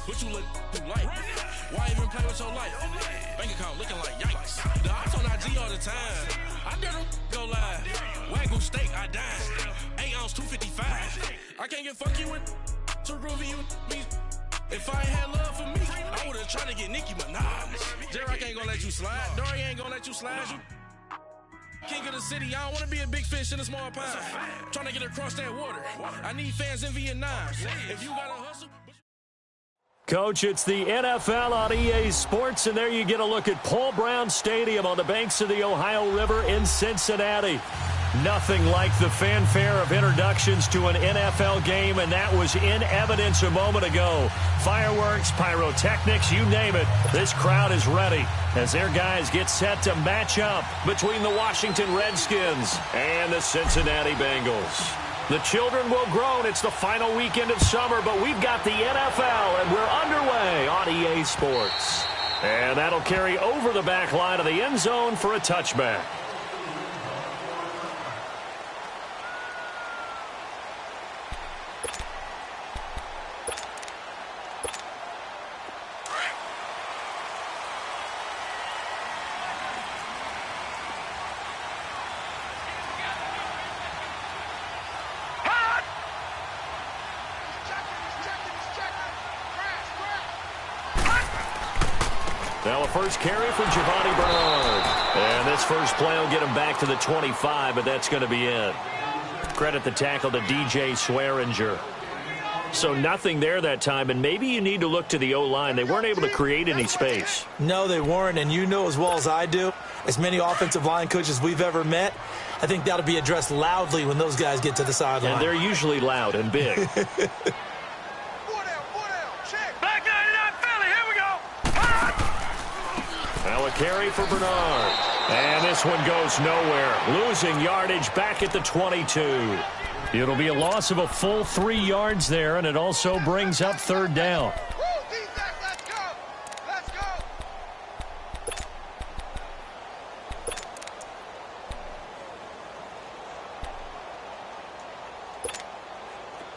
What you look like? Why even play with your life? Bank account looking like yikes. The ops on IG all the time. I dare them go live. Wagyu steak, I dine. 8 ounce, 255. I can't get funky with too groovy you me. If I ain't had love for me, I would've tried to get Nicki, but nah. J-Rock ain't gonna let you slide. Dory ain't gonna let you slide. You king of the city, I don't wanna be a big fish in a small pond. Trying to get across that water. I need fans in Vietnam. If you gotta hustle. Coach, it's the NFL on EA Sports, and there you get a look at Paul Brown Stadium on the banks of the Ohio River in Cincinnati. Nothing like the fanfare of introductions to an NFL game, and that was in evidence a moment ago. Fireworks, pyrotechnics, you name it. This crowd is ready as their guys get set to match up between the Washington Redskins and the Cincinnati Bengals. The children will groan. It's the final weekend of summer, but we've got the NFL, and we're underway on EA Sports. And that'll carry over the back line of the end zone for a touchback. Now a first carry for Giovanni Bernard. And this first play will get him back to the 25, but that's going to be it. Credit the tackle to DJ Swearinger. So nothing there that time, and maybe you need to look to the O-line. They weren't able to create any space. No, they weren't, and you know as well as I do, as many offensive line coaches we've ever met, I think that'll be addressed loudly when those guys get to the sideline. And they're usually loud and big. Now a carry for Bernard. And this one goes nowhere. Losing yardage back at the 22. It'll be a loss of a full 3 yards there, and it also brings up third down.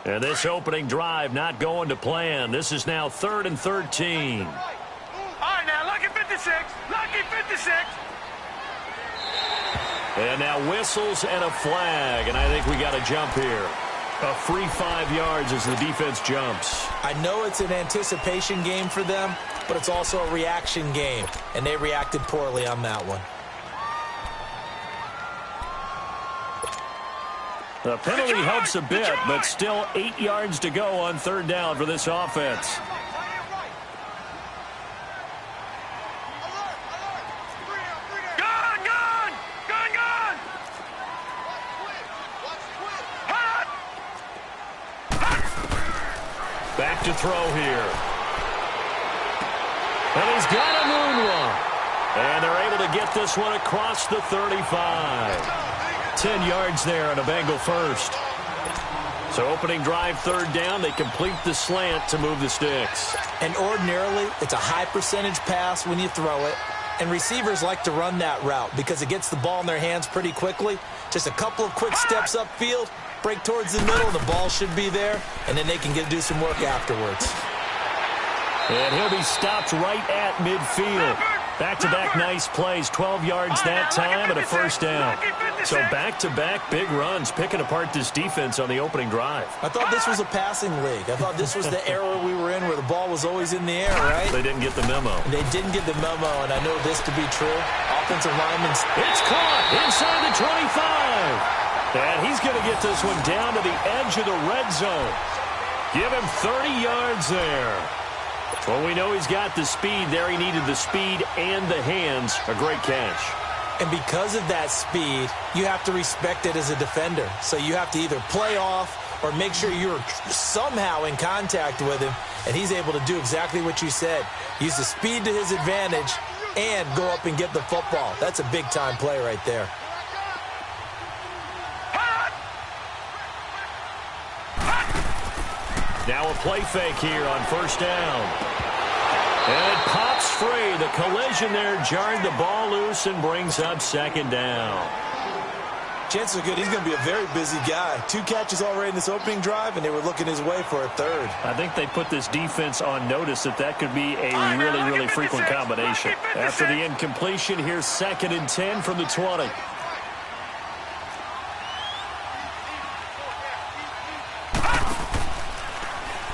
And this opening drive not going to plan. This is now 3rd and 13. Lucky 56. And now whistles and a flag, and I think we got a jump here. A free 5 yards as the defense jumps. I know it's an anticipation game for them, but it's also a reaction game, and they reacted poorly on that one. The penalty helps a bit, but still 8 yards to go on third down for this offense. Back to throw here. And he's got a moonwalk. And they're able to get this one across the 35. 10 yards there on a Bengal first. So opening drive third down, they complete the slant to move the sticks. And ordinarily, it's a high percentage pass when you throw it. And receivers like to run that route because it gets the ball in their hands pretty quickly. Just a couple of quick steps upfield, break towards the middle, the ball should be there, and then they can do some work afterwards. And he'll be stopped right at midfield. Back-to-back nice plays, 12 yards that time and a first down. So back-to-back big runs, picking apart this defense on the opening drive. I thought this was a passing league. I thought this was the era we were in where the ball was always in the air, right? They didn't get the memo. They didn't get the memo, and I know this to be true. Offensive linemen. It's caught inside the 25. And he's going to get this one down to the edge of the red zone. Give him 30 yards there. Well, we know he's got the speed there. He needed the speed and the hands. A great catch. And because of that speed, you have to respect it as a defender. So you have to either play off or make sure you're somehow in contact with him. And he's able to do exactly what you said. Use the speed to his advantage and go up and get the football. That's a big-time play right there. Now a play fake here on first down. And it pops free. The collision there jarred the ball loose and brings up second down. chances are good he's going to be a very busy guy. 2 catches already in this opening drive, and they were looking his way for a third. I think they put this defense on notice that could be a really frequent combination. After the incompletion, here's 2nd and 10 from the 20.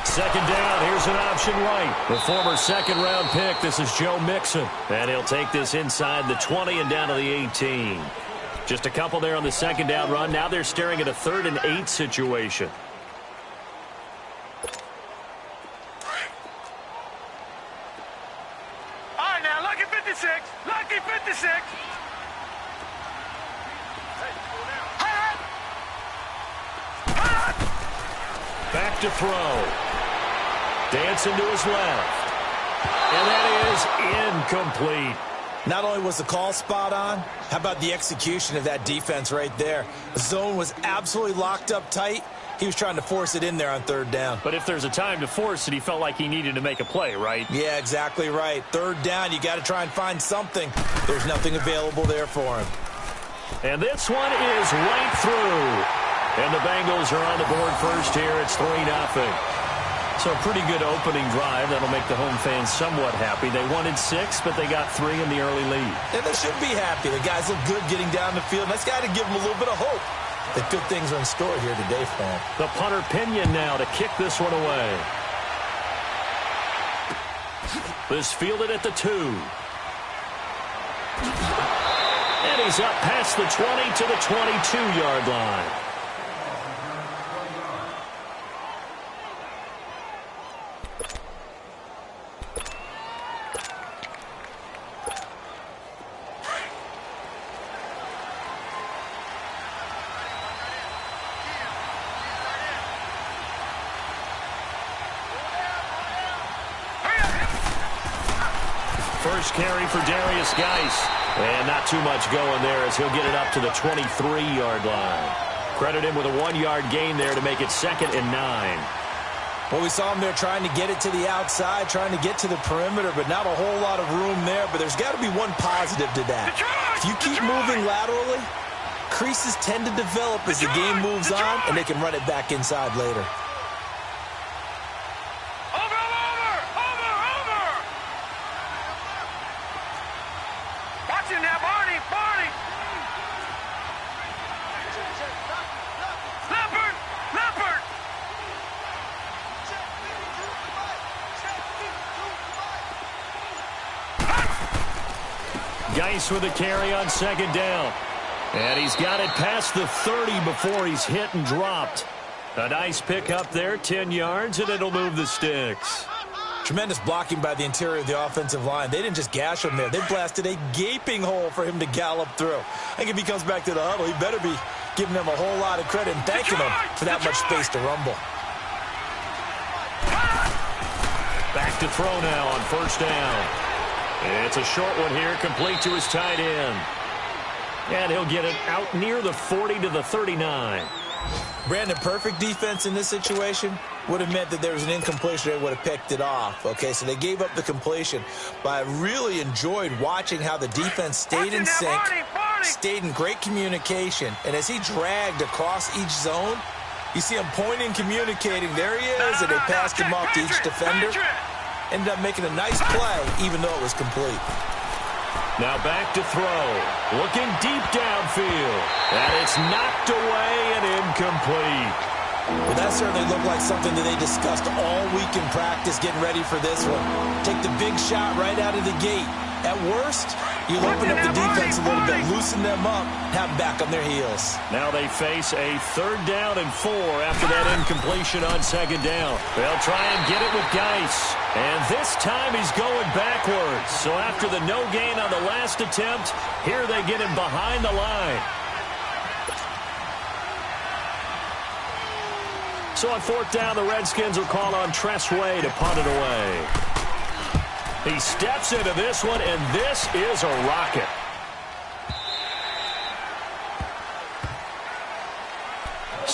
Second down, here's an option right. The former second-round pick, this is Joe Mixon. And he'll take this inside the 20 and down to the 18. Just a couple there on the second down run. Now they're staring at a 3rd and 8 situation. All right, now, lucky 56. Lucky 56. Back to throw. Dancing to his left. And that is incomplete. Not only was the call spot on, how about the execution of that defense right there? The zone was absolutely locked up tight. He was trying to force it in there on 3rd down. But if there's a time to force it, he felt like he needed to make a play, right? Yeah, exactly right. 3rd down, you got to try and find something. There's nothing available there for him. And this one is right through. And the Bengals are on the board first here. It's 3-0. So a pretty good opening drive. That'll make the home fans somewhat happy. They wanted 6, but they got 3 in the early lead. And they should be happy. The guys look good getting down the field. That's got to give them a little bit of hope that good things are in store here today for them. The punter Pinion now to kick this one away. This fielded at the 2. And he's up past the 20 to the 22-yard line. First carry for Darius Geis. And not too much going there as he'll get it up to the 23-yard line. Credit him with a 1-yard gain there to make it 2nd and 9. Well, we saw him there trying to get it to the outside, trying to get to the perimeter, but not a whole lot of room there. But there's got to be one positive to that. If you keep moving laterally, creases tend to develop as the game moves on, and they can run it back inside later. Geis with a carry on 2nd down. And he's got it past the 30 before he's hit and dropped. A nice pick up there, 10 yards, and it'll move the sticks. Tremendous blocking by the interior of the offensive line. They didn't just gash him there. They blasted a gaping hole for him to gallop through. I think if he comes back to the huddle, he better be giving them a whole lot of credit and thanking them for that much space to rumble. Back to throw now on 1st down. It's a short one here, complete to his tight end. And he'll get it out near the 40 to the 39. Brandon, perfect defense in this situation would have meant that there was an incompletion. They would have picked it off. Okay, so they gave up the completion. But I really enjoyed watching how the defense stayed in sync, stayed in great communication. And as he dragged across each zone, you see him pointing, communicating. There he is, and they passed him off to each defender. Ended up making a nice play, even though it was complete. Now back to throw. Looking deep downfield. And it's knocked away and incomplete. Well, that certainly looked like something that they discussed all week in practice, getting ready for this one. Take the big shot right out of the gate. At worst, you'll open up the defense a little bit, loosen them up, have them back on their heels. Now they face a 3rd down and 4 after that incompletion on 2nd down. They'll try and get it with Geis. And this time he's going backwards. So after the no gain on the last attempt, here they get him behind the line. So on 4th down, the Redskins will call on Tressway to punt it away. He steps into this one, and this is a rocket.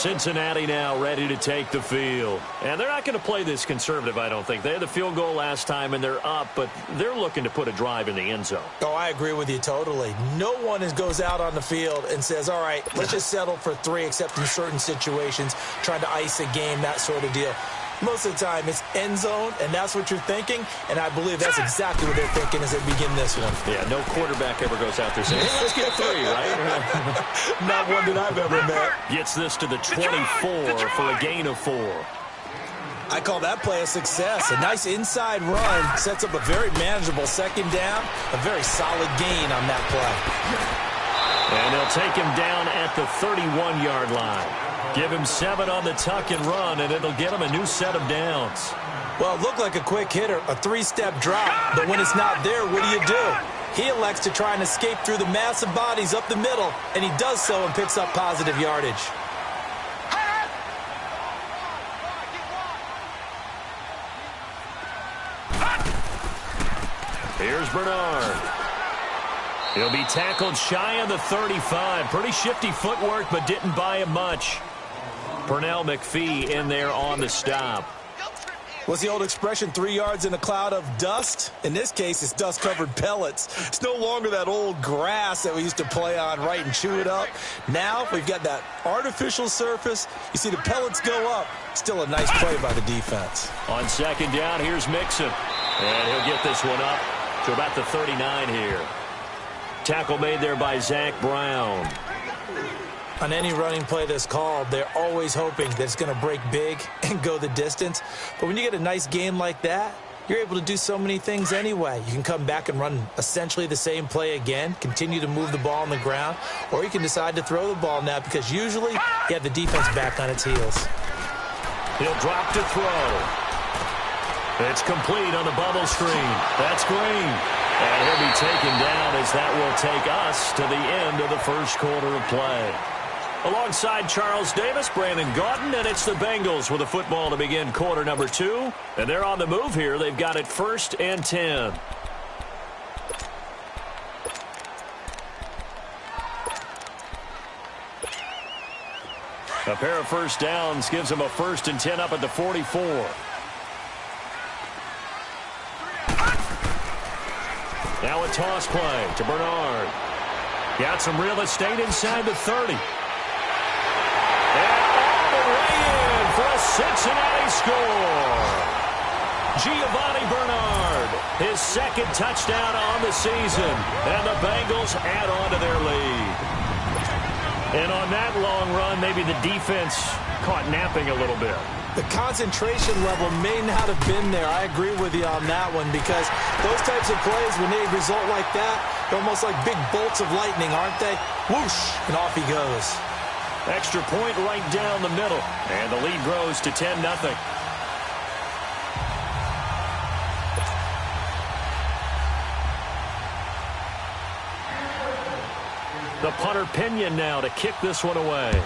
Cincinnati now ready to take the field. And they're not going to play this conservative, I don't think. They had the field goal last time, and they're up, but they're looking to put a drive in the end zone. Oh, I agree with you totally. No one goes out on the field and says, all right, let's just settle for 3, except in certain situations, trying to ice a game, that sort of deal. Most of the time, it's end zone, and that's what you're thinking, and I believe that's exactly what they're thinking as they begin this one. Yeah, no quarterback ever goes out there saying, hey, let's get 3, right? Not one that I've ever met. Gets this to the 24 for a gain of 4. I call that play a success. A nice inside run sets up a very manageable second down, a very solid gain on that play. And they'll take him down at the 31-yard line. Give him 7 on the tuck and run, and it'll get him a new set of downs. Well, it looked like a quick hitter, a 3-step drop, but when it's not there, what do? He elects to try and escape through the massive bodies up the middle, and he does so and picks up positive yardage. Here's Bernard. He'll be tackled shy of the 35. Pretty shifty footwork, but didn't buy him much. Pernell McPhee in there on the stop. What's the old expression, 3 yards in a cloud of dust? In this case, it's dust-covered pellets. It's no longer that old grass that we used to play on, right, and chew it up. Now we've got that artificial surface. You see the pellets go up. Still a nice play by the defense. On second down, here's Mixon. And he'll get this one up to about the 39 here. Tackle made there by Zach Brown. On any running play that's called, they're always hoping that it's going to break big and go the distance. But when you get a nice game like that, you're able to do so many things anyway. You can come back and run essentially the same play again, continue to move the ball on the ground, or you can decide to throw the ball now because usually you have the defense back on its heels. He'll drop to throw. It's complete on the bubble screen. That's Green. And he'll be taken down as that will take us to the end of the first quarter of play. Alongside Charles Davis, Brandon Gaudin, and it's the Bengals with a football to begin quarter number 2. And they're on the move here. They've got it 1st and 10. A pair of first downs gives them a 1st and 10 up at the 44. Now a toss play to Bernard. Got some real estate inside the 30. And all the way in for a Cincinnati score. Giovanni Bernard, his 2nd touchdown on the season. And the Bengals add on to their lead. And on that long run, maybe the defense caught napping a little bit. The concentration level may not have been there. I agree with you on that one because those types of plays, when they result like that, they're almost like big bolts of lightning, aren't they? Whoosh, and off he goes. Extra point right down the middle, and the lead grows to 10-0. The punter Pinion now to kick this one away.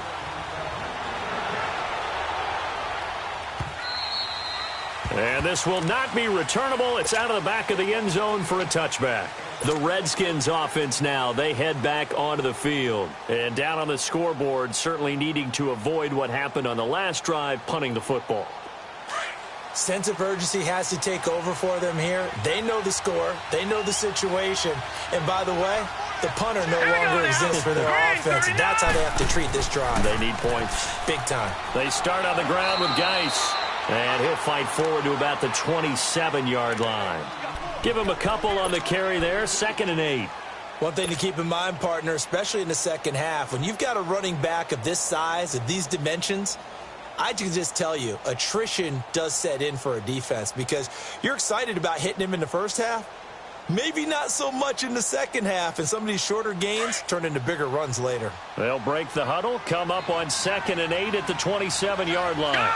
And this will not be returnable. It's out of the back of the end zone for a touchback. The Redskins offense now, they head back onto the field. And down on the scoreboard, certainly needing to avoid what happened on the last drive, punting the football. Sense of urgency has to take over for them here. They know the score. They know the situation. And by the way, the punter no longer exists for their offense. And that's how they have to treat this drive. They need points. Big time. They start on the ground with Geis. And he'll fight forward to about the 27-yard line. Give him a couple on the carry there, 2nd and 8. One thing to keep in mind, partner, especially in the second half, when you've got a running back of this size, of these dimensions, I can just tell you, attrition does set in for a defense because you're excited about hitting him in the first half. Maybe not so much in the second half, and some of these shorter gains turn into bigger runs later. They'll break the huddle, come up on 2nd and 8 at the 27-yard line.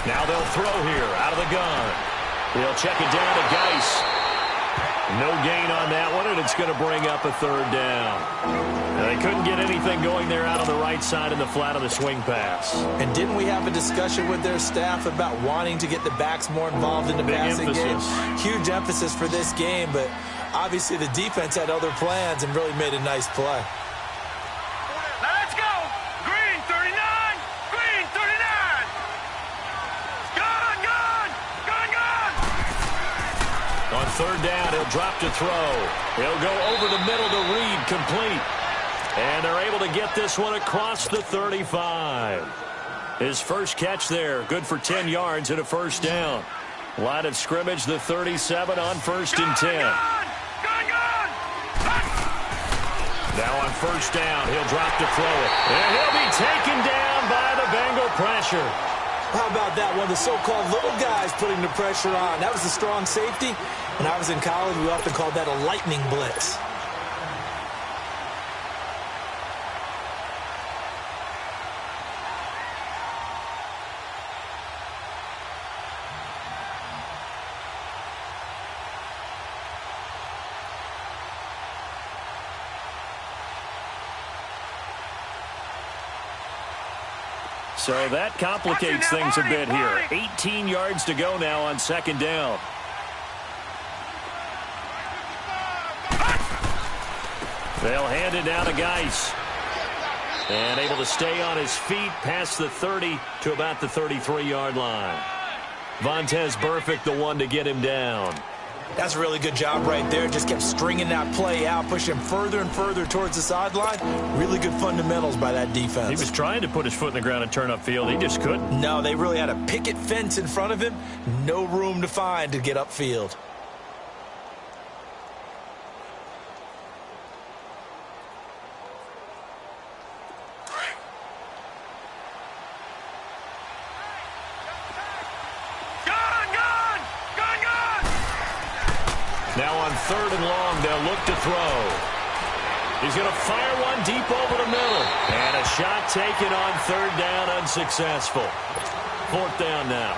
Now they'll throw here out of the gun. They'll check it down to Geis. No gain on that one, and it's going to bring up a 3rd down. They couldn't get anything going there out on the right side in the flat of the swing pass. And didn't we have a discussion with their staff about wanting to get the backs more involved in the passing game? Huge emphasis for this game, but obviously the defense had other plans and really made a nice play. Let's On third down, he'll drop to throw. He'll go over the middle to Reed, complete. And they're able to get this one across the 35. His first catch there, good for 10 yards and a first down. Line of scrimmage, the 37 on 1st and 10. Now on first down, he'll drop to throw it. And he'll be taken down by the Bengal pressure. How about that? One of the so-called little guys putting the pressure on. That was a strong safety. When I was in college, we often called that a lightning blitz. So that complicates things a bit here. 18 yards to go now on second down. They'll hand it down to Geis. And able to stay on his feet past the 30 to about the 33-yard line. Vontaze Burfict, the one to get him down. That's a really good job right there. Just kept stringing that play out, pushing him further and further towards the sideline. Really good fundamentals by that defense. He was trying to put his foot in the ground and turn upfield. He just couldn't. No, they really had a picket fence in front of him. No room to find to get upfield. Now on third and long, they'll look to throw. He's going to fire one deep over the middle. And a shot taken on third down, unsuccessful. Fourth down now.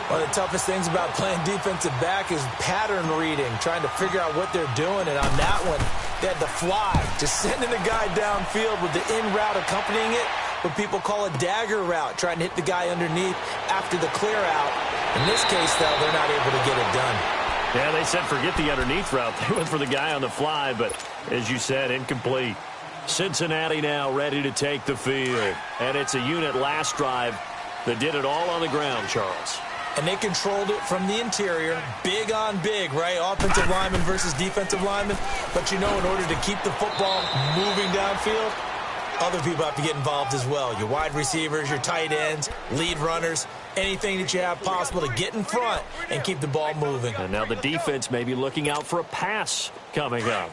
One of the toughest things about playing defensive back is pattern reading, trying to figure out what they're doing. And on that one, they had the fly, just sending the guy downfield with the in route accompanying it, what people call a dagger route, trying to hit the guy underneath after the clear out. In this case, though, they're not able to get it done. Yeah, they said forget the underneath route. They went for the guy on the fly, but as you said, incomplete. Cincinnati now ready to take the field. And it's a unit last drive that did it all on the ground, Charles. And they controlled it from the interior, big on big, right? Offensive lineman versus defensive lineman. But you know, in order to keep the football moving downfield, other people have to get involved as well. Your wide receivers, your tight ends, lead runners, anything that you have possible to get in front and keep the ball moving. And now the defense may be looking out for a pass coming up.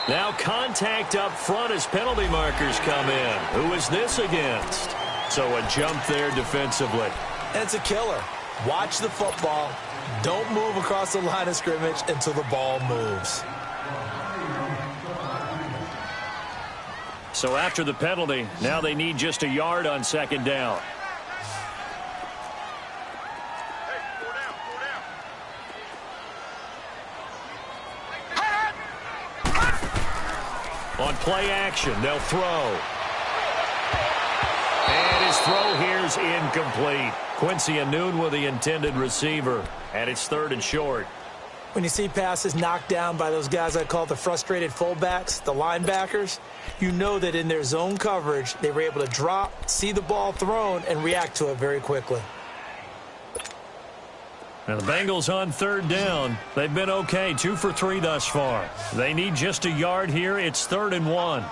Now contact up front as penalty markers come in. Who is this against? So a jump there defensively. And it's a killer. Watch the football. Don't move across the line of scrimmage until the ball moves. So after the penalty, now they need just a yard on second down. On play action, they'll throw. And his throw here's incomplete. Quincy Anoon with the intended receiver. And it's third and short. When you see passes knocked down by those guys I call the frustrated fullbacks, the linebackers, you know that in their zone coverage, they were able to drop, see the ball thrown, and react to it very quickly. Now the Bengals on third down. They've been okay, 2 for 3 thus far. They need just a yard here. It's 3rd and 1.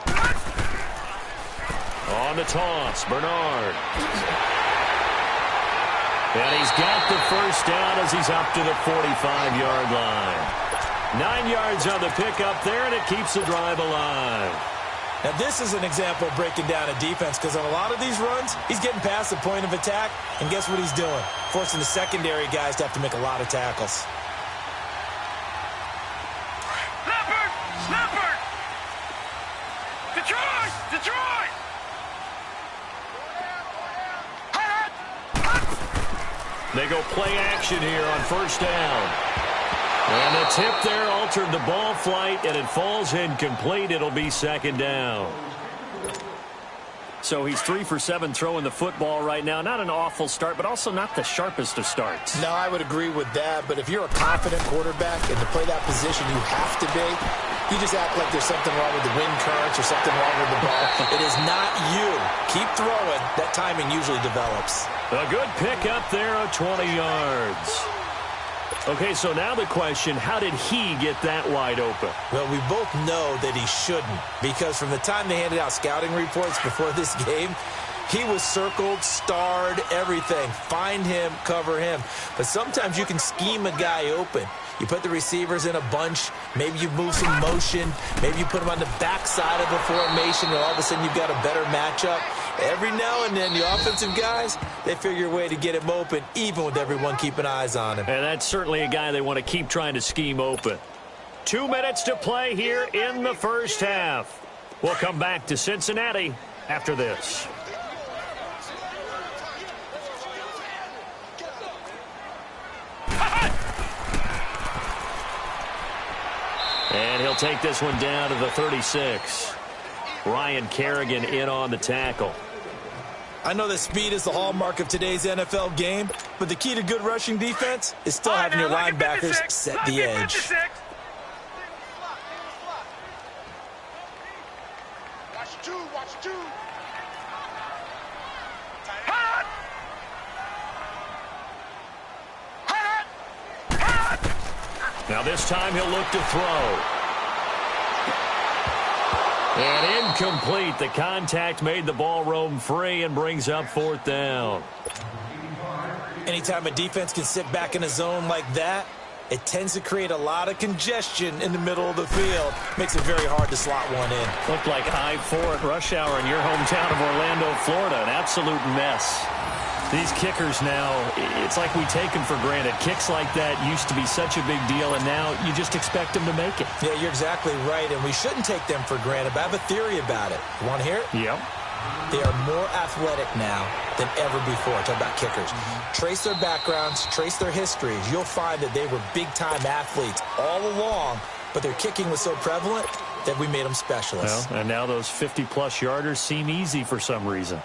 On the toss, Bernard. And he's got the first down as he's up to the 45-yard line. 9 yards on the pickup there, and it keeps the drive alive. Now, this is an example of breaking down a defense because on a lot of these runs, he's getting past the point of attack, and guess what he's doing? Forcing the secondary guys to have to make a lot of tackles. Leopard! Leopard! Detroit! Detroit! They go play action here on first down. And the tip there altered the ball flight, and it falls incomplete. It'll be second down. So he's 3 for 7 throwing the football right now. Not an awful start, but also not the sharpest of starts. No, I would agree with that. But if you're a confident quarterback and to play that position, you have to be. You just act like there's something wrong with the wind currents or something wrong with the ball. It is not you. Keep throwing. That timing usually develops. A good pickup there of 20 yards. Okay, so now the question, how did he get that wide open? Well, we both know that he shouldn't, because from the time they handed out scouting reports before this game, he was circled, starred, everything. Find him, cover him. But sometimes you can scheme a guy open. You put the receivers in a bunch. Maybe you move some motion. Maybe you put them on the backside of the formation, and all of a sudden you've got a better matchup. Every now and then, the offensive guys, they figure a way to get him open, even with everyone keeping eyes on him. And that's certainly a guy they want to keep trying to scheme open. 2 minutes to play here in the first half. We'll come back to Cincinnati after this. And he'll take this one down to the 36. Ryan Kerrigan in on the tackle. I know that speed is the hallmark of today's NFL game, but the key to good rushing defense is still having your linebackers set the edge. Watch two. Now this time he'll look to throw. And incomplete. The contact made the ball roam free and brings up 4th down. Anytime a defense can sit back in a zone like that, it tends to create a lot of congestion in the middle of the field. Makes it very hard to slot one in. Looked like I-4 at rush hour in your hometown of Orlando, Florida. An absolute mess. These kickers now, it's like we take them for granted. Kicks like that used to be such a big deal, and now you just expect them to make it. Yeah, you're exactly right, and we shouldn't take them for granted, but I have a theory about it. You want to hear it? Yep. They are more athletic now than ever before. Talk about kickers. Trace their backgrounds, trace their histories. You'll find that they were big-time athletes all along, but their kicking was so prevalent that we made them specialists. Well, and now those 50-plus yarders seem easy for some reason.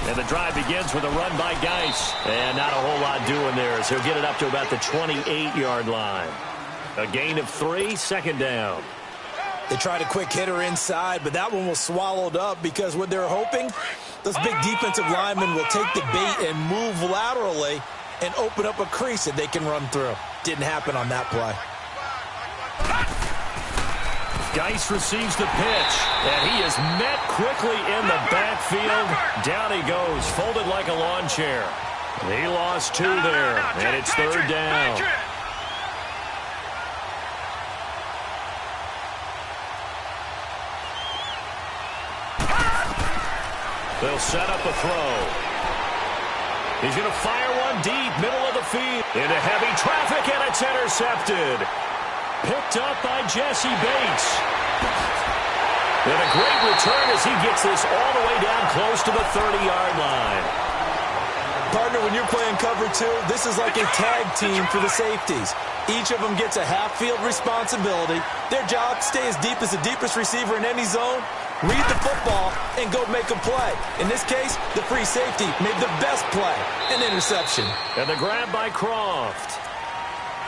And the drive begins with a run by Geis. And not a whole lot doing there, as he'll get it up to about the 28-yard line. A gain of 3, 2nd down. They tried a quick hitter inside, but that one was swallowed up because what they're hoping, those big defensive linemen will take the bait and move laterally and open up a crease that they can run through. Didn't happen on that play. Geis receives the pitch, and he is met quickly in the backfield. Down he goes, folded like a lawn chair. He lost 2 there, and it's 3rd down. They'll set up a throw. He's going to fire one deep, middle of the field. Into heavy traffic, and it's intercepted. Picked up by Jesse Bates. And a great return as he gets this all the way down close to the 30-yard line. Partner, when you're playing cover 2, this is like a tag team for the safeties. Each of them gets a half-field responsibility. Their job, stay as deep as the deepest receiver in any zone, read the football, and go make a play. In this case, the free safety made the best play, an interception. And the grab by Croft.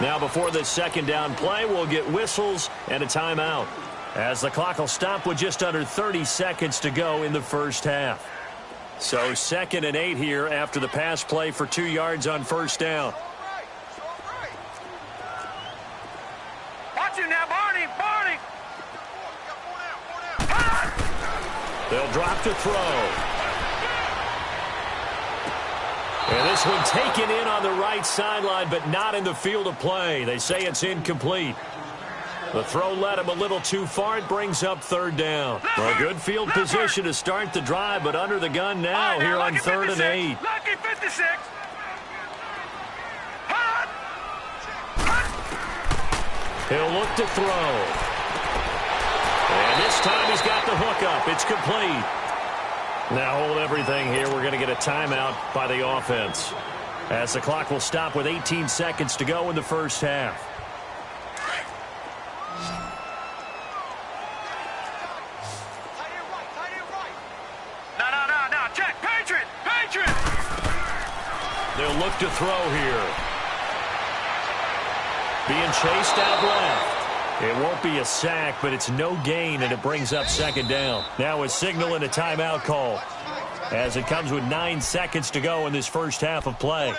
Now before this 2nd down play, we'll get whistles and a timeout, as the clock will stop with just under 30 seconds to go in the first half. So 2nd and 8 here after the pass play for 2 yards on 1st down. Watch him now, Barney. They'll drop to throw. And this one taken in on the right sideline, but not in the field of play. They say it's incomplete. The throw led him a little too far. It brings up 3rd down. Well, good field position to start the drive, but under the gun now here on 3rd and 8. Lucky 56. He'll look to throw. And this time he's got the hook up. It's complete. Now hold everything here. We're going to get a timeout by the offense, as the clock will stop with 18 seconds to go in the first half. look to throw here. Being chased out left. It won't be a sack, but it's no gain, and it brings up second down. Now a signal and a timeout call as it comes with 9 seconds to go in this first half of play.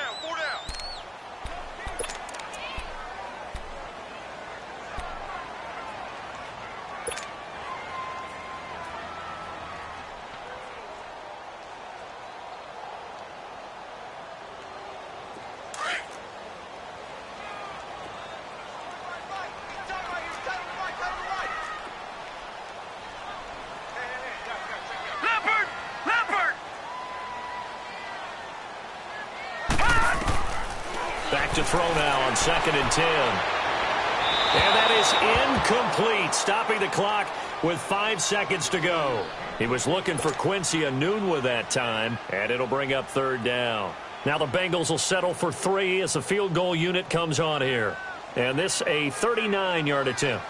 Back to throw now on 2nd and 10. And that is incomplete, stopping the clock with 5 seconds to go. He was looking for Quincy Enunwa that time, and it'll bring up 3rd down. Now the Bengals will settle for 3 as the field goal unit comes on here. And this a 39-yard attempt.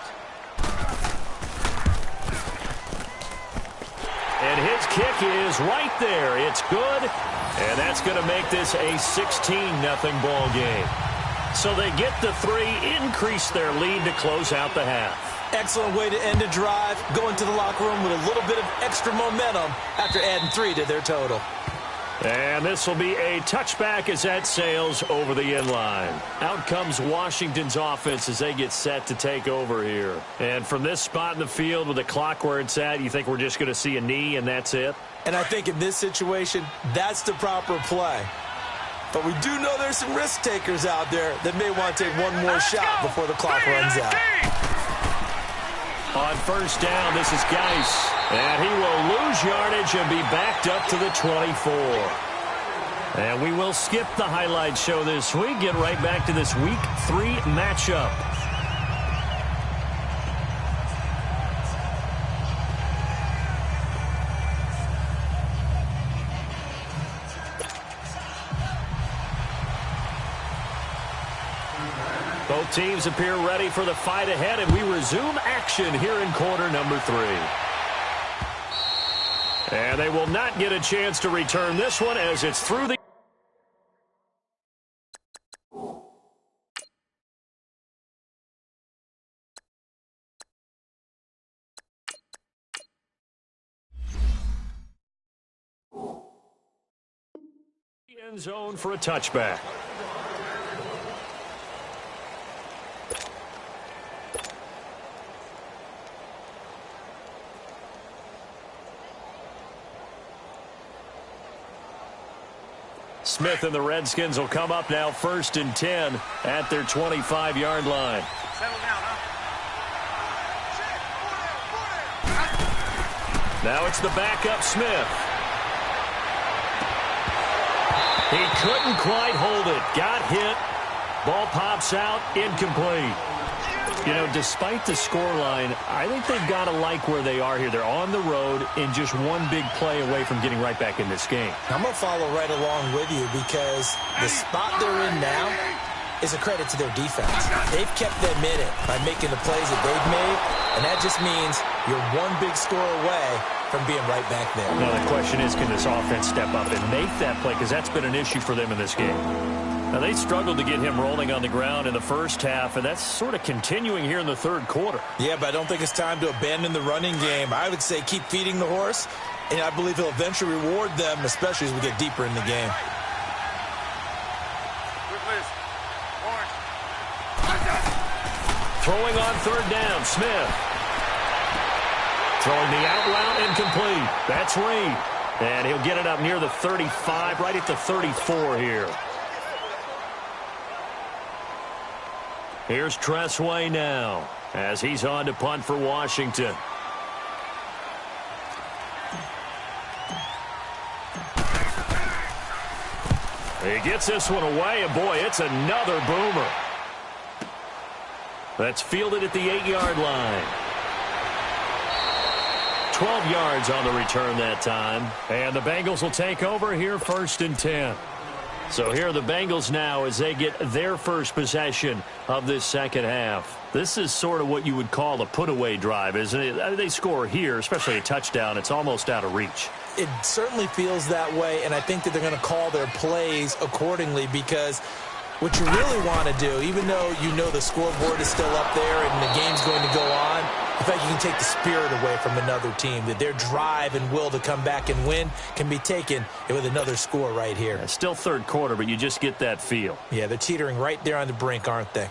And his kick is right there. It's good. And that's going to make this a 16-0 ball game. So they get the 3, increase their lead to close out the half. Excellent way to end a drive, going to the locker room with a little bit of extra momentum after adding 3 to their total. And this will be a touchback as that sails over the end line. Out comes Washington's offense as they get set to take over here. And from this spot in the field with the clock where it's at, you think we're just going to see a knee and that's it? And I think in this situation, that's the proper play. But we do know there's some risk takers out there that may want to take one more shot before the clock runs out. On 1st down, this is Geis. And he will lose yardage and be backed up to the 24. And we will skip the highlight show this week. Get right back to this Week 3 matchup. Both teams appear ready for the fight ahead, and we resume action here in quarter number 3. And they will not get a chance to return this one as it's through the end zone for a touchback. Smith and the Redskins will come up now 1st and 10 at their 25-yard line. Settle down, huh? Now it's the backup Smith. He couldn't quite hold it. Got hit. Ball pops out. Incomplete. You know, despite the scoreline, I think they've got to like where they are here. They're on the road and just one big play away from getting right back in this game. I'm going to follow right along with you because the spot they're in now is a credit to their defense. They've kept them in it by making the plays that they've made, and that just means you're one big score away from being right back there. Now the question is, can this offense step up and make that play? Because that's been an issue for them in this game. Now, they struggled to get him rolling on the ground in the first half, and that's sort of continuing here in the 3rd quarter. Yeah, but I don't think it's time to abandon the running game. I would say keep feeding the horse, and I believe he'll eventually reward them, especially as we get deeper in the game. Throwing on 3rd down, Smith. Throwing the out route incomplete. That's Reed. And he'll get it up near the 35, right at the 34 here. Here's Tressway now as he's on to punt for Washington. He gets this one away, and boy, it's another boomer. That's fielded at the 8-yard line. 12 yards on the return that time. And the Bengals will take over here 1st and 10. So here are the Bengals now as they get their first possession of this second half. This is sort of what you would call a put-away drive, isn't it? They score here, especially a touchdown. It's almost out of reach. It certainly feels that way, and I think that they're going to call their plays accordingly because what you really want to do, even though you know the scoreboard is still up there and the game's going to go on, in fact, you can take the spirit away from another team, that their drive and will to come back and win can be taken with another score right here. It's still third quarter, but you just get that feel. Yeah, they're teetering right there on the brink, aren't they?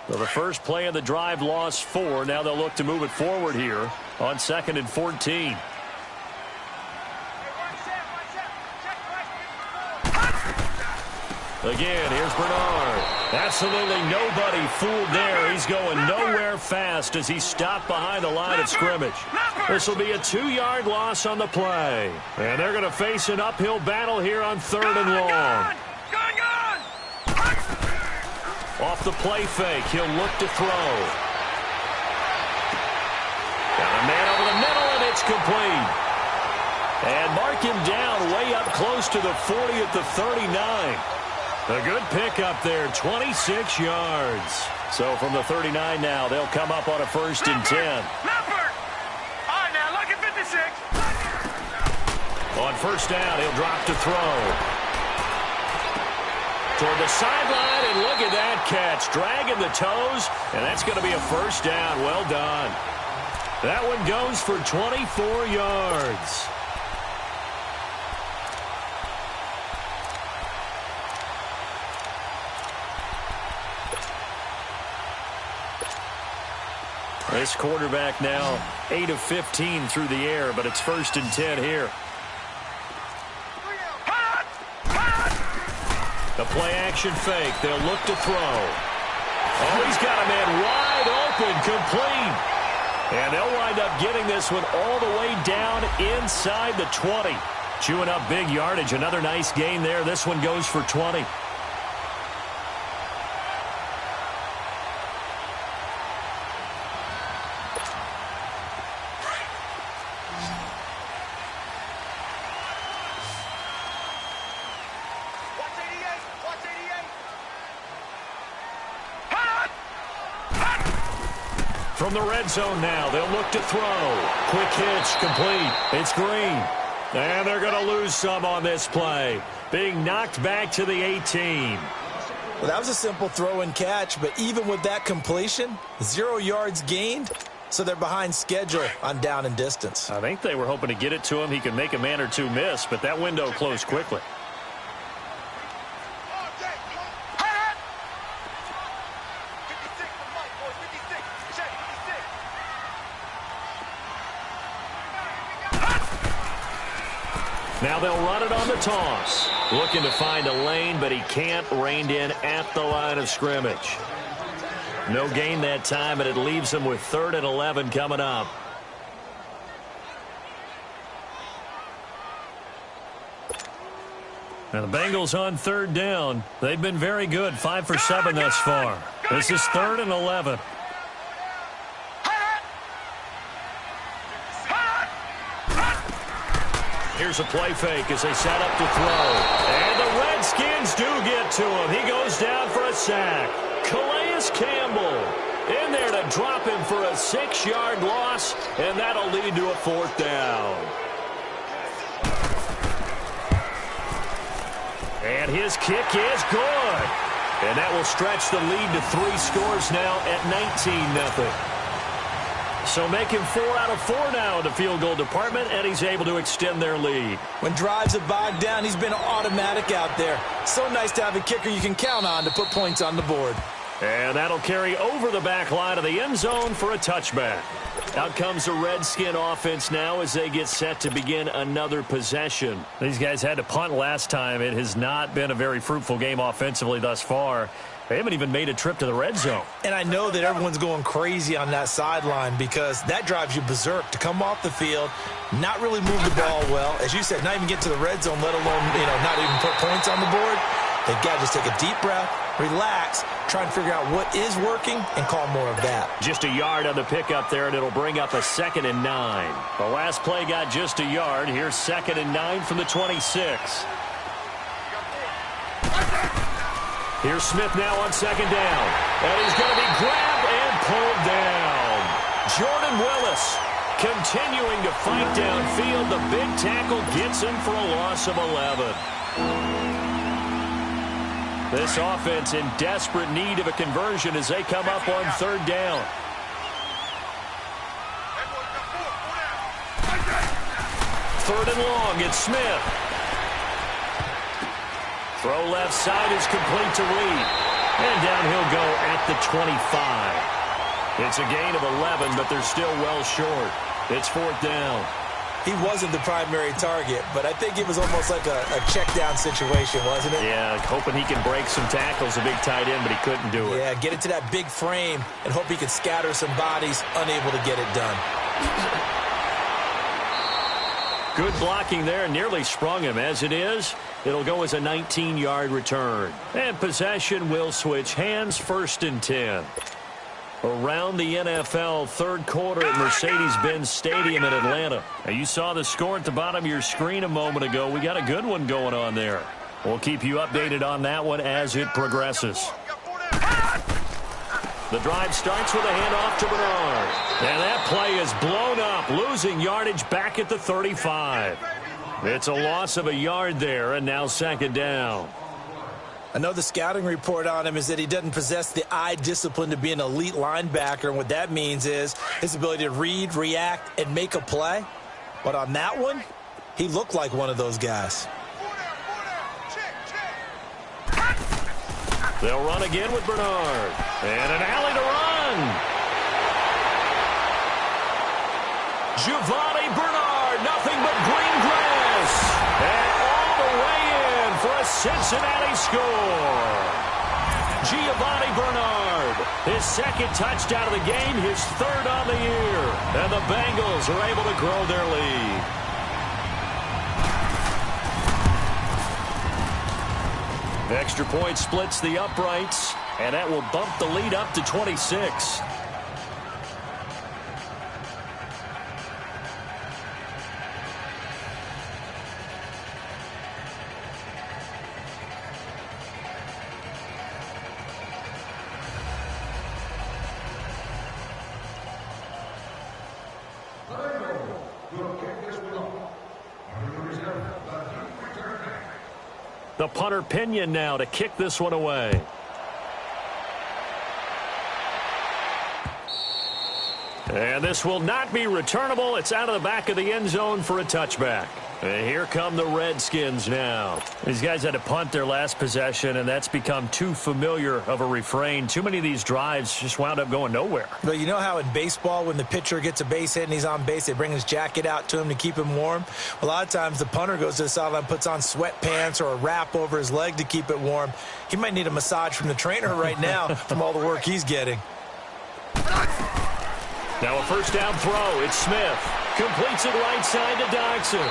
Well, the first play of the drive lost 4. Now they'll look to move it forward here on 2nd and 14. Again, here's Bernard. Absolutely nobody fooled there. He's going nowhere fast as he stopped behind the line of scrimmage. This will be a 2-yard loss on the play. And they're going to face an uphill battle here on 3rd and long. Off the play fake, he'll look to throw. Got a man over the middle, and it's complete. And mark him down way up close to the 40 at the 39. A good pickup there, 26 yards. So from the 39 now, they'll come up on a 1st and 10. All right, now look at 56. On 1st down, he'll drop to throw. Toward the sideline, and look at that catch. Dragging the toes, and that's going to be a 1st down. Well done. That one goes for 24 yards. This quarterback now 8 of 15 through the air, but it's 1st and 10 here. The play-action fake. They'll look to throw. Oh, he's got a man wide open, complete. And they'll wind up getting this one all the way down inside the 20. Chewing up big yardage. Another nice gain there. This one goes for 20. From the red zone now, they'll look to throw. Quick hitch, complete. It's Green. And they're going to lose some on this play. Being knocked back to the 18. Well, that was a simple throw and catch, but even with that completion, 0 yards gained, so they're behind schedule on down and distance. I think they were hoping to get it to him. He could make a man or two miss, but that window closed quickly. Now they'll run it on the toss. Looking to find a lane, but he can't. Reined in at the line of scrimmage. No gain that time, and it leaves him with 3rd and 11 coming up. Now the Bengals on 3rd down. They've been very good, 5 for 7 thus far. This is 3rd and 11. Here's a play fake as they set up to throw. And the Redskins do get to him. He goes down for a sack. Calais Campbell in there to drop him for a 6-yard loss, and that'll lead to a 4th down. And his kick is good. And that will stretch the lead to 3 scores now at 19-0. So making 4 out of 4 now in the field goal department, and he's able to extend their lead. When drives have bogged down, he's been automatic out there. So nice to have a kicker you can count on to put points on the board. And that'll carry over the back line of the end zone for a touchback. Out comes the Redskin offense now as they get set to begin another possession. These guys had to punt last time. It has not been a very fruitful game offensively thus far. They haven't even made a trip to the red zone. And I know that everyone's going crazy on that sideline because that drives you berserk to come off the field, not really move the ball well. As you said, not even get to the red zone, let alone, not even put points on the board. They've got to just take a deep breath, relax, try and figure out what is working, and call more of that. Just a yard on the pickup there, and it'll bring up a 2nd and 9. The last play got just a yard. Here's 2nd and 9 from the 26. Here's Smith now on second down. And he's going to be grabbed and pulled down. Jordan Willis continuing to fight downfield. The big tackle gets him for a loss of 11. This offense in desperate need of a conversion as they come up on third down. Third and long, it's Smith. Throw left side is complete to Reed. And down he'll go at the 25. It's a gain of 11, but they're still well short. It's fourth down. He wasn't the primary target, but I think it was almost like a check down situation, wasn't it? Yeah, hoping he can break some tackles, a big tight end, but he couldn't do it. Yeah, get it to that big frame and hope he could scatter some bodies, unable to get it done. Good blocking there, nearly sprung him. As it is, it'll go as a 19-yard return. And possession will switch hands, first and 10. Around the NFL, third quarter at Mercedes-Benz Stadium in Atlanta. Now, you saw the score at the bottom of your screen a moment ago. We got a good one going on there. We'll keep you updated on that one as it progresses. The drive starts with a handoff to Bernard. And that play is blown up, losing yardage back at the 35. It's a loss of a yard there, and now second down. I know the scouting report on him is that he doesn't possess the eye discipline to be an elite linebacker, and what that means is his ability to read, react, and make a play. But on that one, he looked like one of those guys. They'll run again with Bernard. And an alley to run. Giovanni Bernard, nothing but green grass. And all the way in for a Cincinnati score. Giovanni Bernard, his second touchdown of the game, his third on the year. And the Bengals are able to grow their lead. Extra point splits the uprights, and that will bump the lead up to 26. The punter Pinion now to kick this one away. And this will not be returnable. It's out of the back of the end zone for a touchback. And here come the Redskins now. These guys had to punt their last possession, and that's become too familiar of a refrain. Too many of these drives just wound up going nowhere. Well, you know how in baseball when the pitcher gets a base hit and he's on base, they bring his jacket out to him to keep him warm? A lot of times the punter goes to the sideline, puts on sweatpants or a wrap over his leg to keep it warm. He might need a massage from the trainer right now from all the work he's getting. Now a first down throw. It's Smith. Completes it right side to Dodson.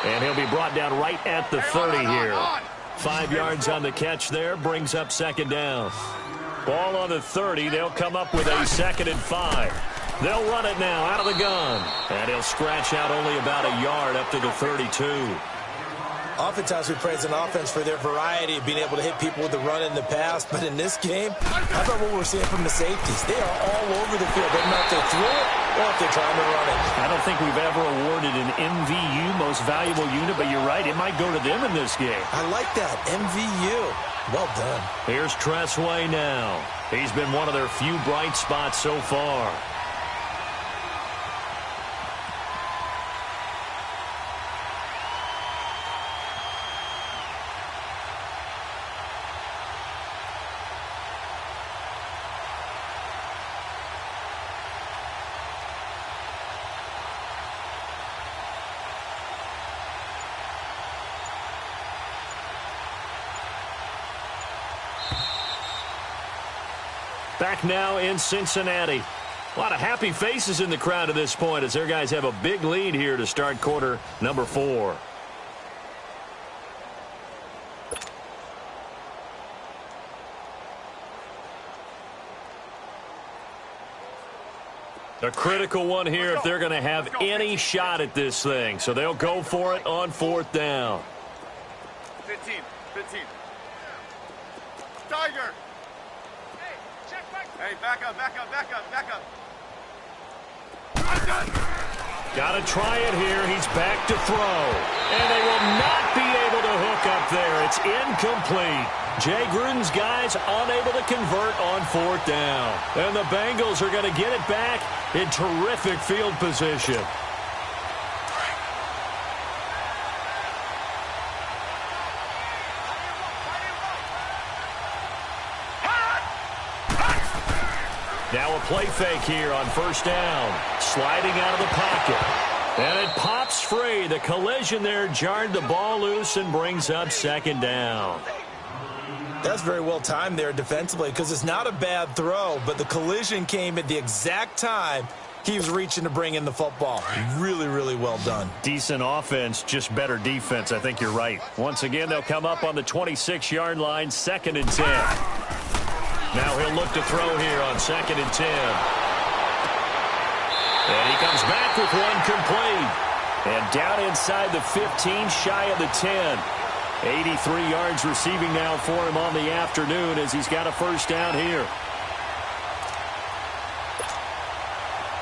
And he'll be brought down right at the 30 here. 5 yards on the catch there. Brings up second down. Ball on the 30. They'll come up with a 2nd and 5. They'll run it now out of the gun. And he'll scratch out only about a yard up to the 32. Oftentimes we praise an offense for their variety of being able to hit people with the run in the pass. But in this game, how about what we're seeing from the safeties? They are all over the field. They don't know if they threw it or if they're trying to run it. I don't think we've ever awarded an MVU, most valuable unit, but you're right. It might go to them in this game. I like that. MVU. Well done. Here's Tressway now. He's been one of their few bright spots so far. Back now in Cincinnati. A lot of happy faces in the crowd at this point as their guys have a big lead here to start quarter number 4. A critical one here if they're going to have any shot at this thing. So they'll go for it on 4th down. 15. Tiger. Hey, back up. Got to try it here. He's back to throw. And they will not be able to hook up there. It's incomplete. Jay Gruden's guys unable to convert on 4th down. And the Bengals are going to get it back in terrific field position. Now a play fake here on 1st down. Sliding out of the pocket. And it pops free. The collision there jarred the ball loose and brings up 2nd down. That's very well timed there defensively because it's not a bad throw, but the collision came at the exact time he was reaching to bring in the football. Really, really well done. Decent offense, just better defense. I think you're right. Once again, they'll come up on the 26-yard line, 2nd and 10. Now he'll look to throw here on 2nd and 10. And he comes back with one complete. And down inside the 15, shy of the 10. 83 yards receiving now for him on the afternoon as he's got a 1st down here.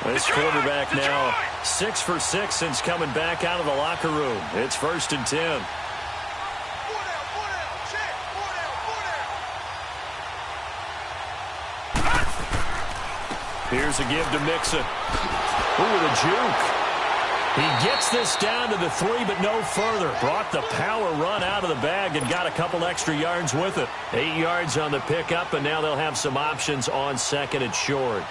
This quarterback now 6 for 6 since coming back out of the locker room. It's 1st and 10. Here's a give to Mixon. Ooh, the juke. He gets this down to the 3, but no further. Brought the power run out of the bag and got a couple extra yards with it. 8 yards on the pickup, and now they'll have some options on 2nd and short.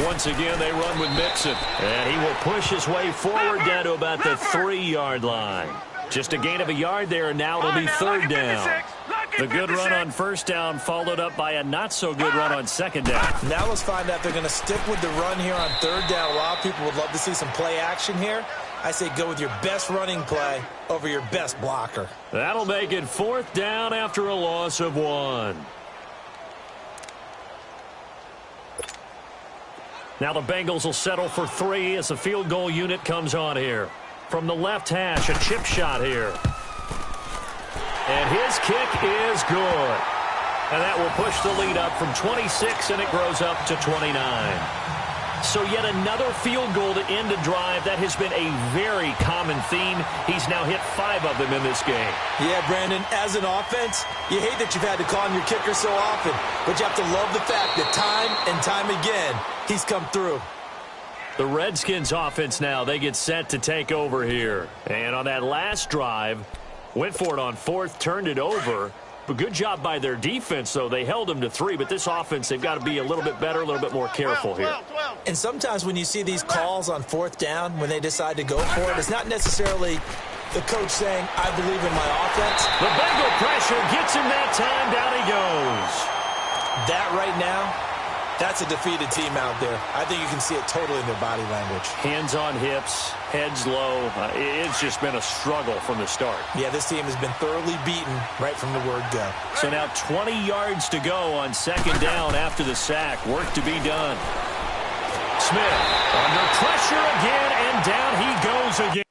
Once again, they run with Mixon. And he will push his way forward down to about the 3-yard line. Just a gain of a yard there, and now it'll be 3rd down. The good run on 1st down followed up by a not-so-good run on 2nd down. Now let's find out if they're going to stick with the run here on 3rd down. A lot of people would love to see some play action here. I say go with your best running play over your best blocker. That'll make it 4th down after a loss of 1. Now the Bengals will settle for 3 as the field goal unit comes on here. From the left hash, a chip shot here. And his kick is good. And that will push the lead up from 26, and it grows up to 29. So yet another field goal to end a drive. That has been a very common theme. He's now hit 5 of them in this game. Yeah, Brandon, as an offense, you hate that you've had to call on your kicker so often, but you have to love the fact that time and time again, he's come through. The Redskins offense now, they get set to take over here. And on that last drive, went for it on 4th, turned it over. But good job by their defense, though. They held them to 3, but this offense, they've got to be a little bit better, a little bit more careful here. And sometimes when you see these calls on 4th down, when they decide to go for it, it's not necessarily the coach saying, I believe in my offense. The Bengal pressure gets him that time. Down he goes. That right now, that's a defeated team out there. I think you can see it totally in their body language. Hands on hips, heads low. It's just been a struggle from the start. Yeah, this team has been thoroughly beaten right from the word go. So now 20 yards to go on 2nd down after the sack. Work to be done. Smith under pressure again, and down he goes again.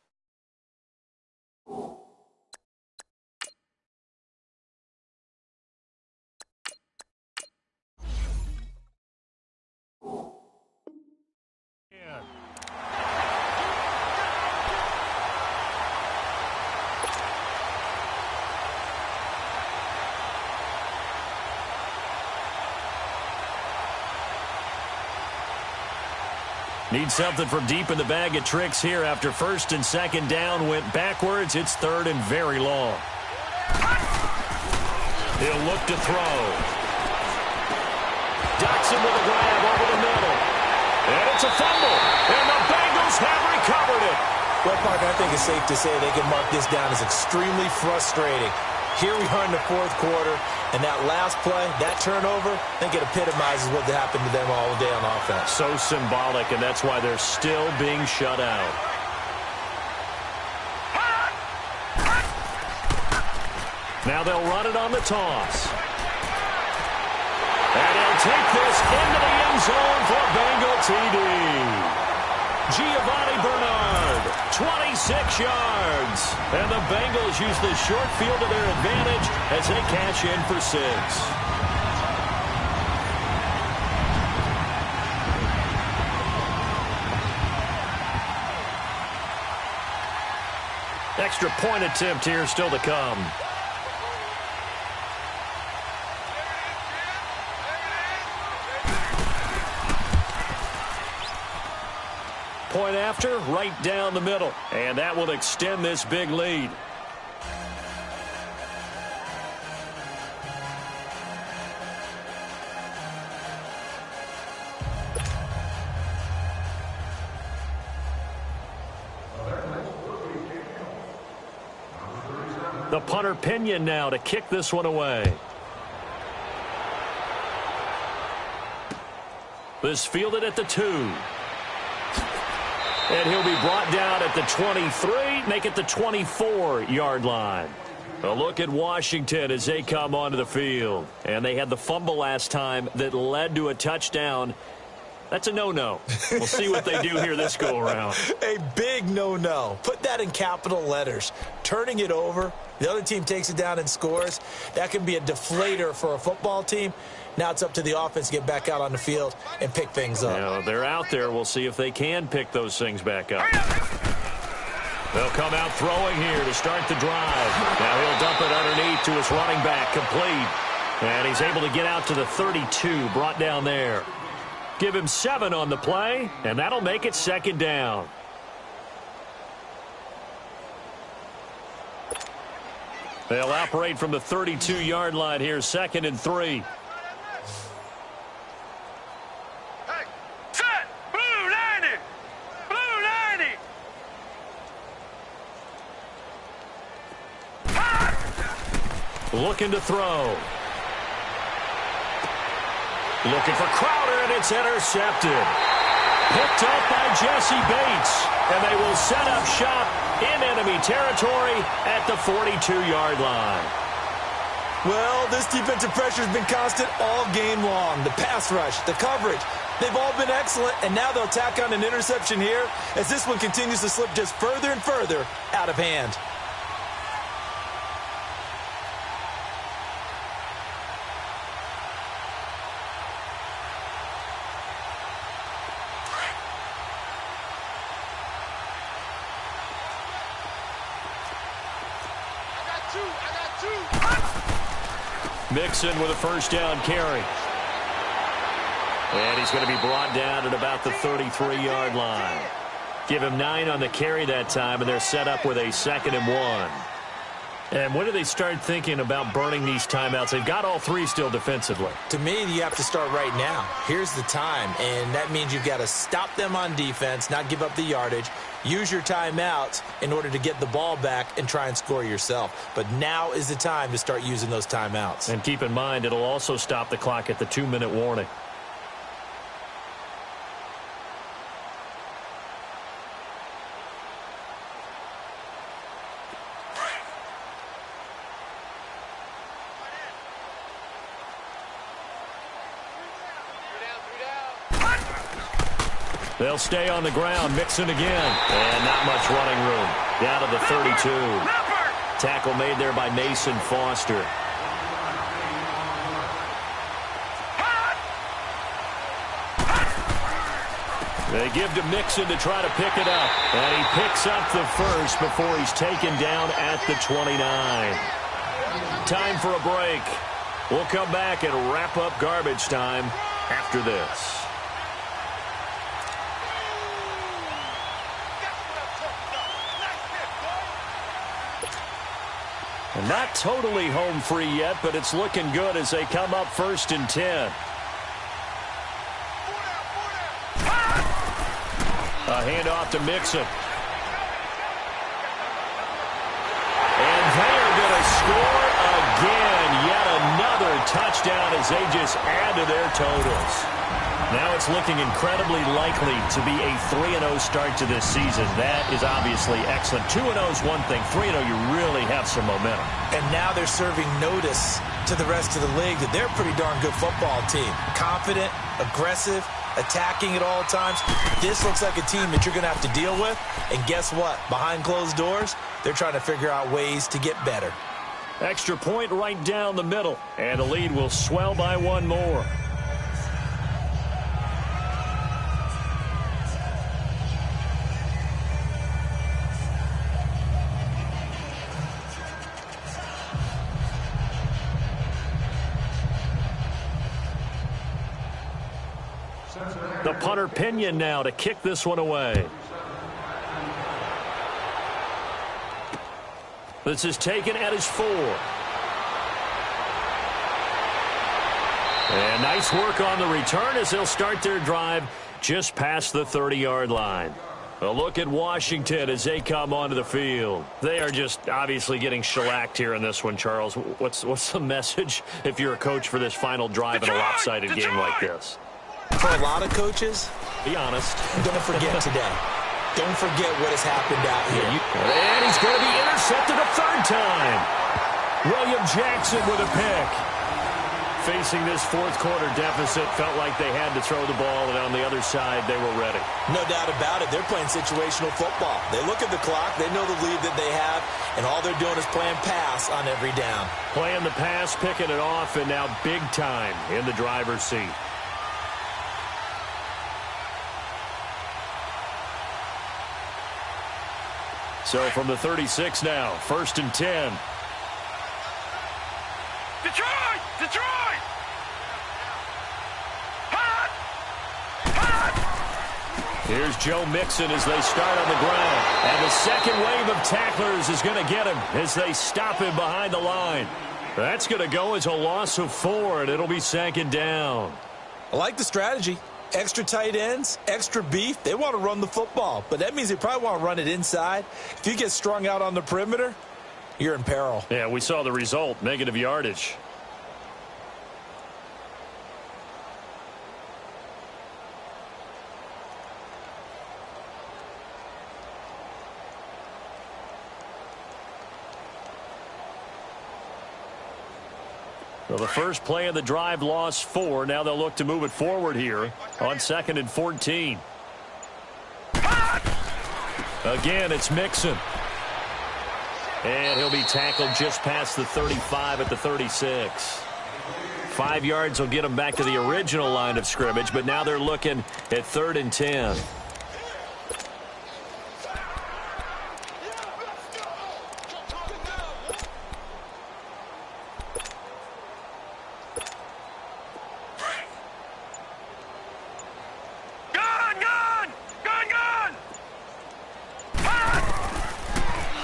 Need something from deep in the bag of tricks here after 1st and 2nd down went backwards. It's 3rd and very long. He'll look to throw. Dotson with a grab over the middle. And it's a fumble. And the Bengals have recovered it. Well, partner, I think it's safe to say they can mark this down as extremely frustrating. Here we are in the 4th quarter, and that last play, that turnover, I think it epitomizes what happened to them all day on offense. So symbolic, and that's why they're still being shut out. Now they'll run it on the toss. And he'll take this into the end zone for Bengal TD. Giovanni Bernard, 26 yards. And the Bengals use the short field to their advantage as they cash in for 6. Extra point attempt here still to come. Point after, right down the middle. And that will extend this big lead. The punter Pinion now to kick this one away. This fielded at the 2. And he'll be brought down at the 23, make it the 24-yard line. A look at Washington as they come onto the field. And they had the fumble last time that led to a touchdown. That's a no-no. We'll see what they do here this go-around. A big no-no. Put that in capital letters. Turning it over, the other team takes it down and scores. That can be a deflator for a football team. Now it's up to the offense to get back out on the field and pick things up. Yeah, they're out there. We'll see if they can pick those things back up. They'll come out throwing here to start the drive. Now he'll dump it underneath to his running back, complete. And he's able to get out to the 32, brought down there. Give him 7 on the play, and that'll make it 2nd down. They'll operate from the 32-yard line here, 2nd and 3. Hey, set, blue 90, blue 90. Looking to throw. Looking for Crowder, and it's intercepted. Picked up by Jesse Bates, and they will set up shop in enemy territory at the 42-yard line. Well, this defensive pressure has been constant all game long. The pass rush, the coverage, they've all been excellent, and now they'll tack on an interception here as this one continues to slip just further and further out of hand. Mixon with a first down carry. And he's going to be brought down at about the 33-yard line. Give him 9 on the carry that time, and they're set up with a 2nd and 1. And when do they start thinking about burning these timeouts? They've got all 3 still defensively. To me, you have to start right now. Here's the time, and that means you've got to stop them on defense, not give up the yardage. Use your timeouts in order to get the ball back and try and score yourself. But now is the time to start using those timeouts. And keep in mind, it'll also stop the clock at the 2-minute warning. They'll stay on the ground, Mixon again. And not much running room. Down to the 32. Tackle made there by Mason Foster. They give to Mixon to try to pick it up. And he picks up the first before he's taken down at the 29. Time for a break. We'll come back and wrap up garbage time after this. Not totally home free yet, but it's looking good as they come up 1st and 10. A handoff to Mixon. And they're going to score again. Yet another touchdown as they just add to their totals. Now it's looking incredibly likely to be a 3-0 start to this season. That is obviously excellent. 2-0 is one thing. 3-0, you really have some momentum. And now they're serving notice to the rest of the league that they're a pretty darn good football team. Confident, aggressive, attacking at all times. This looks like a team that you're going to have to deal with. And guess what? Behind closed doors, they're trying to figure out ways to get better. Extra point right down the middle. And the lead will swell by one more. The punter Pinion now to kick this one away. This is taken at his 4. And nice work on the return as they'll start their drive just past the 30-yard line. A look at Washington as they come onto the field. They are just obviously getting shellacked here in this one, Charles. What's the message if you're a coach for this final drive in a lopsided game like this? For a lot of coaches, be honest, don't forget today. Don't forget what has happened out here. And he's going to be intercepted a third time. William Jackson with a pick. Facing this fourth quarter deficit, felt like they had to throw the ball, and on the other side, they were ready. No doubt about it. They're playing situational football. They look at the clock. They know the lead that they have, and all they're doing is playing pass on every down. Playing the pass, picking it off, and now big time in the driver's seat. So from the 36 now, 1st and 10. Detroit! Detroit! Hot! Hot! Here's Joe Mixon as they start on the ground. And the second wave of tacklers is going to get him as they stop him behind the line. That's going to go as a loss of 4, and it'll be 2nd down. I like the strategy. Extra tight ends, extra beef. They want to run the football, but that means they probably want to run it inside. If you get strung out on the perimeter, you're in peril. Yeah, we saw the result, negative yardage. So the first play of the drive lost 4. Now they'll look to move it forward here on 2nd and 14. Again, it's Mixon. And he'll be tackled just past the 35 at the 36. 5 yards will get him back to the original line of scrimmage, but now they're looking at 3rd and 10.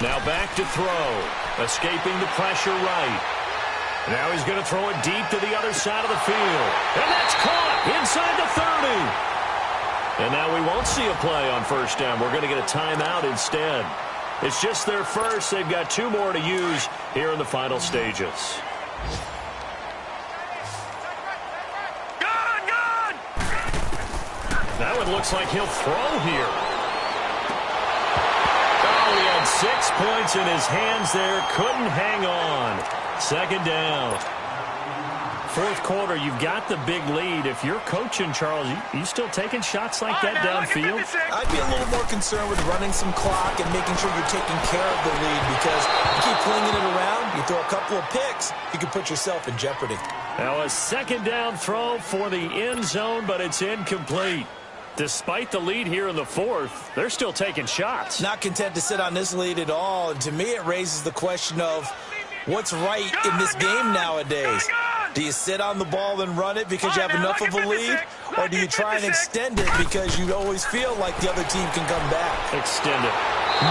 Now back to throw. Escaping the pressure right. Now he's going to throw it deep to the other side of the field. And that's caught inside the 30. And now we won't see a play on 1st down. We're going to get a timeout instead. It's just their first. They've got 2 more to use here in the final stages. That one looks like he'll throw here. He had 6 points in his hands there. Couldn't hang on. 2nd down. 4th quarter, you've got the big lead. If you're coaching, Charles, you still taking shots like that downfield? I'd be a little more concerned with running some clock and making sure you're taking care of the lead, because you keep flinging it around, you throw a couple of picks, you can put yourself in jeopardy. Now a 2nd down throw for the end zone, but it's incomplete. Despite the lead here in the 4th, they're still taking shots. Not content to sit on this lead at all. And to me, it raises the question of what's right in this game nowadays. Do you sit on the ball and run it because you have enough of a lead? Or do you try and extend it because you always feel like the other team can come back? Extend it.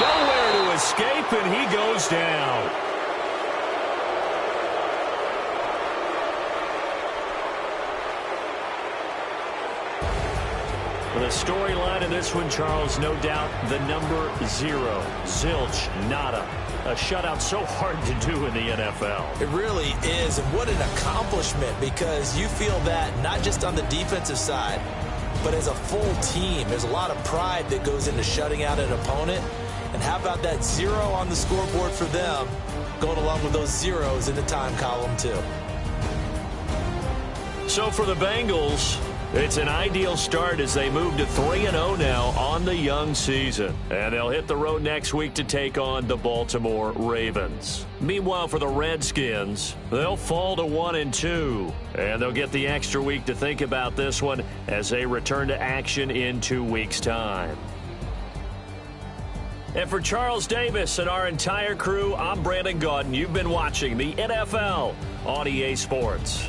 Nowhere to escape, and he goes down. The storyline in this one, Charles, no doubt the number 0. Zilch, nada. A shutout so hard to do in the NFL. It really is, and what an accomplishment, because you feel that not just on the defensive side, but as a full team. There's a lot of pride that goes into shutting out an opponent. And how about that 0 on the scoreboard for them, going along with those zeros in the time column too? So for the Bengals, it's an ideal start as they move to 3-0 now on the young season. And they'll hit the road next week to take on the Baltimore Ravens. Meanwhile, for the Redskins, they'll fall to 1-2. And they'll get the extra week to think about this one as they return to action in 2 weeks' time. And for Charles Davis and our entire crew, I'm Brandon Gaudin. You've been watching the NFL on EA Sports.